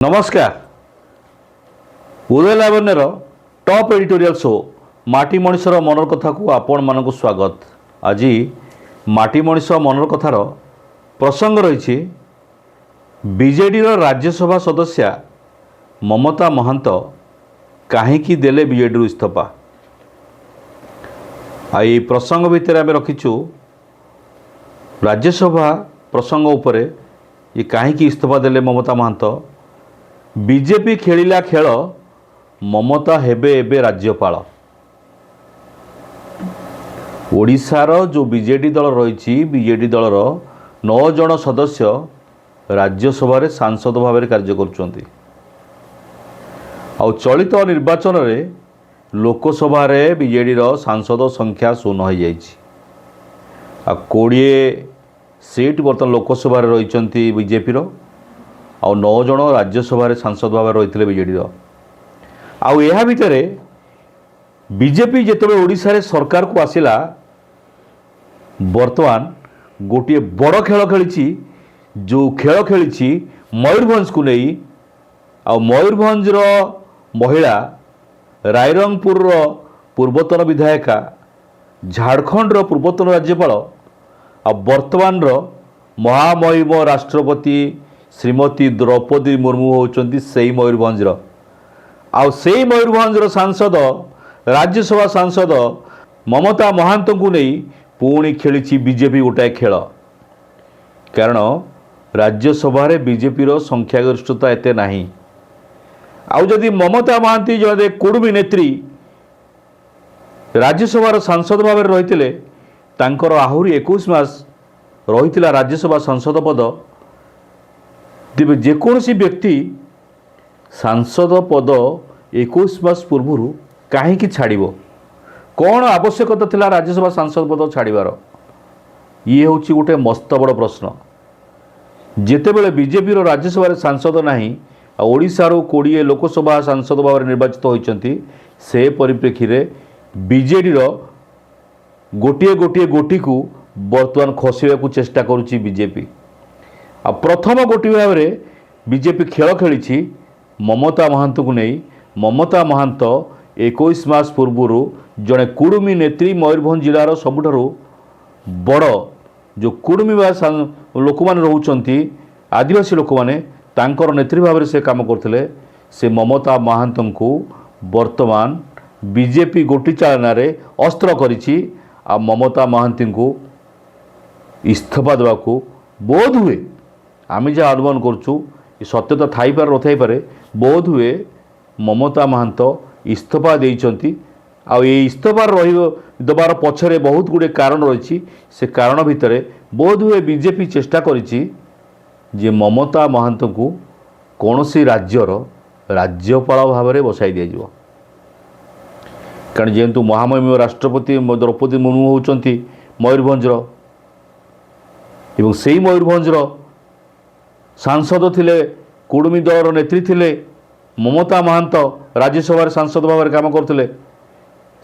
नमस्कार। उदय लावण्यर top editorial show माटी मनीषर मनर कथा को आपण मानक स्वागत। आज माटी मनीष मनर कथार प्रसंग रही बीजेडी राज्यसभा सदस्या ममता महांत कहीं देले बीजेडी इस्तीफा। आई प्रसंग भितर आम रखीचु राज्यसभा प्रसंग उपरे ये कहीं इस्तीफा देले ममता महांत। बीजेपी खेलिला खेल ममता हेबे एबे राज्यपाल। ओडिशार जो बीजेडी दल रही बीजेडी दलर 9 जन सदस्य राज्यसभा सांसद भाव कार्य करुछंती। आउ चलित निर्वाचन में लोकसभा बीजेडी सांसद संख्या 0 हो जाइछि। 20 सीट बर्तमान लोकसभा रही बीजेपी आउ 9 जन राज्यसभा सांसद भाव रही बीजेडी। आउ या भितर बीजेपी जिते ओडिशा रे सरकार को आसिला बर्तमान गोटे बड़ खेल खेली। जो खेल खेली मयूरभंज को नहीं आ मयूरभंज महिला रायरंगपुर पूर्वतन विधायिका झारखंड पूर्वतन राज्यपाल आ वर्तमान महामहिम राष्ट्रपति श्रीमती द्रौपदी मुर्मू होउचंती सेही मयूरभंज आउ सेही मयूरभंज सांसद राज्यसभा सांसद ममता महांत को नहीं पुणी खेली बीजेपी गोटाए खेल। कारण राज्यसभा बीजेपी संख्यागरिष्ठता एते नहीं। आउ जदि ममता महांती जदे कुड़मी नेत्री राज्यसभा सांसद भाव रही तांकर आहुरी 21 मास रही राज्यसभा सांसद पद। तेज जेकोसी व्यक्ति सांसद पद 21 मास पूर्व कहीं छाड़ कौन आवश्यकता थिला राज्यसभा सांसद पद छाड़ार? ये हूँ गोटे मस्त बड़ प्रश्न। जितेबले बीजेपी राज्यसभा सांसद नहीं ओडिशार 20 लोकसभा सांसद भाव निर्वाचित होती से परिप्रेक्षी में बीजेडी गोटे गोटे गोटी को बर्तमान खसवा चेष्टा करुच्ची बीजेपी। आ प्रथम गोटी भाव में बीजेपी खेल खेली ममता महांत को नहीं। ममता महांत 21 मास पूर्व जड़े कुड़मी नेत्री मयूरभंज जिलार सबुठारु बड़ जो कुड़मी लोक मैंने रोचंती आदिवासी लोक मैंने तांकर नेत्री भाव से काम करते से ममता महांत को वर्तमान बीजेपी गोटी चालना रे अस्त्र करिछि। आ ममता महांती को इस्तीफा देवा बोध हुए आम जहाँ अनुमान करुँ सत्यता थाई पारे नथाई पारे बोध हुए ममता महांत इस्तीफा देइचंती। आ ये इस्तीफा देवार पछरे बहुत गुड़े कारण रही। से कारण भितर बोध हुए बीजेपी चेष्टा करिछि जे ममता महांत को कौन सी राज्यर राज्यपाल भाव में बसाई दिया। कारण जेहेतु महामहिम राष्ट्रपति द्रौपदी मुर्मू होउचंती मयूरभंज एवं से मयूरभंज सांसद थिले कुड़मी दलर नेत्री थिले ममता महांत राज्यसभा सांसद भाव में काम करते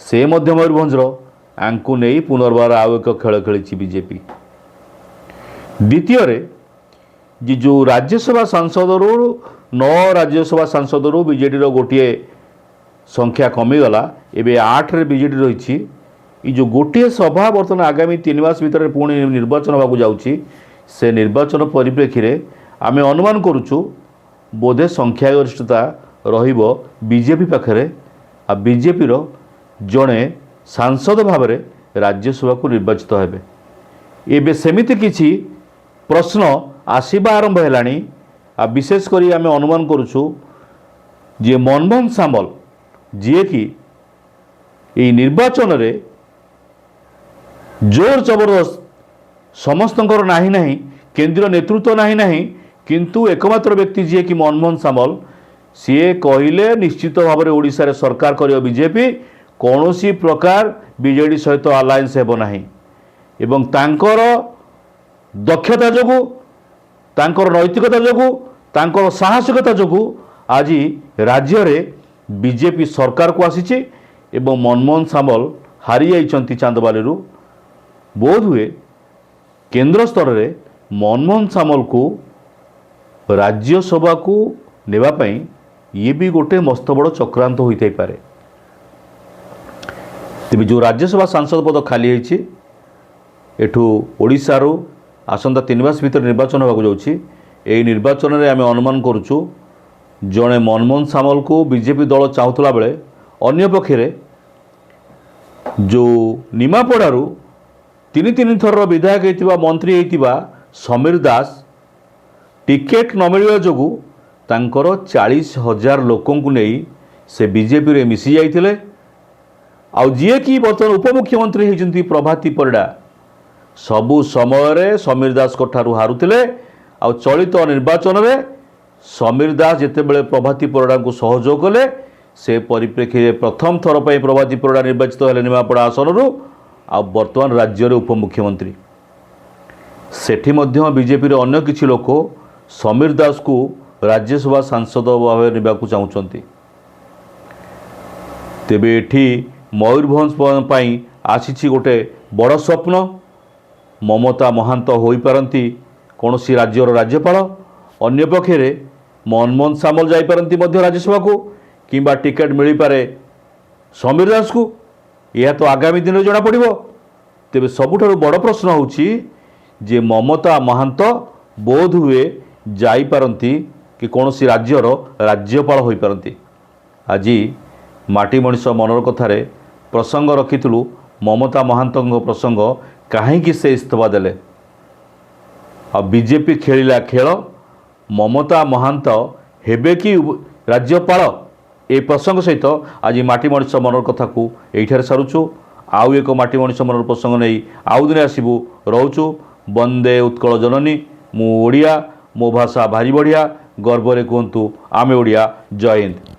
से मयूरभंज आंकु नहीं पुनर्बार आउ एक खेल खेली बीजेपी। द्वितीय जो राज्यसभा सांसद 9 राज्यसभा सांसद बीजेडी गोटे संख्या कमीगला एवं 8 रे बीजेडी रही। ये जो गोटे सभा बर्तमान आगामी 3 मास भीतर पुणी निर्वाचन होगा जाऊँगी से निर्वाचन परिप्रेक्षी में आम अनुमान करुचु बोधे संख्यागरिष्ठता रहिबो बीजेपी पाखरे। आ बीजेपी जड़े सांसद भाव में राज्यसभा को निर्वाचित हेबे। एबे सेमिति किछि प्रश्न आसीबा आरंभ हेलानी। आ विशेषकर आम अनुमान करुचु जे मनमोहन सामल जी कि ये निर्वाचन रे जोर जबरदस्त समस्तंकर नाही नाही केंद्रीय नेतृत्व नाही नाही किंतु एकमात्र व्यक्ति जी कि मनमोहन सामल सी कहले निश्चित भाव में ओडिशा रे सरकार करियो बीजेपी कौन सी प्रकार बीजेडी सहित अलायंस हेबो नाही। एवं तांकर दक्षता जोगु तांकर नैतिकता जोगु तांकर साहसिकता जोगु आज राज्य रे बीजेपी सरकार को आसीचे एवं मनमोहन सामल हारी जाइछंती चांदबाली। बोध हुए केंद्र स्तर में मनमोहन सामल को राज्यसभा को नेबा पई ये भी गोटे मस्त बड़ चक्रांत होई पारे। तेबे जो राज्यसभा सांसद पद खाली होईछि एठू ओडिशारू आसंता 3 मास भीतर निर्वाचन होगा जाउछि। एई निर्वाचन में आम अनुमान करुचु जड़े मनमोहन सामल को बीजेपी दल चाहूला बेले अन्य पक्षे जो निमापड़ारू 3 थर विधायक होइतिबा मंत्री होइतिबा समीर दास टिकेट न मिलवा जोगु तांकर 40,000 लोकों को नहीं से बीजेपी रे मिसी जाइथिले। आउ जी कि बर्तमान उपमुख्यमंत्री होइचंती प्रभाती परिडा सबु समय समीर दास को ठारू हारुतिले। आउ चलित निर्वाचन में समीर दास जितेबले प्रभाती परिडा को सहयोग कले से परिप्रेक्षी में प्रथम थर पर प्रभाती परिडा निर्वाचित हेले निमापड़ा आसन आ बर्तमान राज्य उपमुख्यमंत्री। सेठी मध्य बीजेपी रे अन्य किछि लोक समीर दास को राज्यसभा सांसद भाव नेबाकू चाहूँगी। तेबे एठी मयूरभंज पई आसीछि गोटे बड़ स्वप्न। ममता महांत होई पारंती कौन सी राज्यर राज्यपाल, अन्य पक्षे मनमोहन सामल जापारती राज्यसभा को किंबा टिकेट मिल पारे समीर दास को। यह तो आगामी दिन में जना पड़ो। तेबे सबुठारु बड़ प्रश्न होउछि जे ममता महांत बोध हुए जापारती कि कौन सी राज्यर राज्यपाल होई पारंती। आज माटी मनीष मनर कथारे प्रसंग रखिथुलु ममता महांत प्रसंग कहीं से इस्तीफा देले आ बीजेपी खेलिला खेल ममता महांत हेबे कि राज्यपाल ए प्रसंग सहित आज माटी मनीष मनर कथा को यहीठार सारुचु। आउ एक माटी मनीष मनर प्रसंग नहीं आउ दिन आसबू रोचु। वंदे उत्कल जननी मु ओडिया, मो भाषा भारी बढ़िया, गर्व रे कहतु आमे ओडिया। जय हिंद।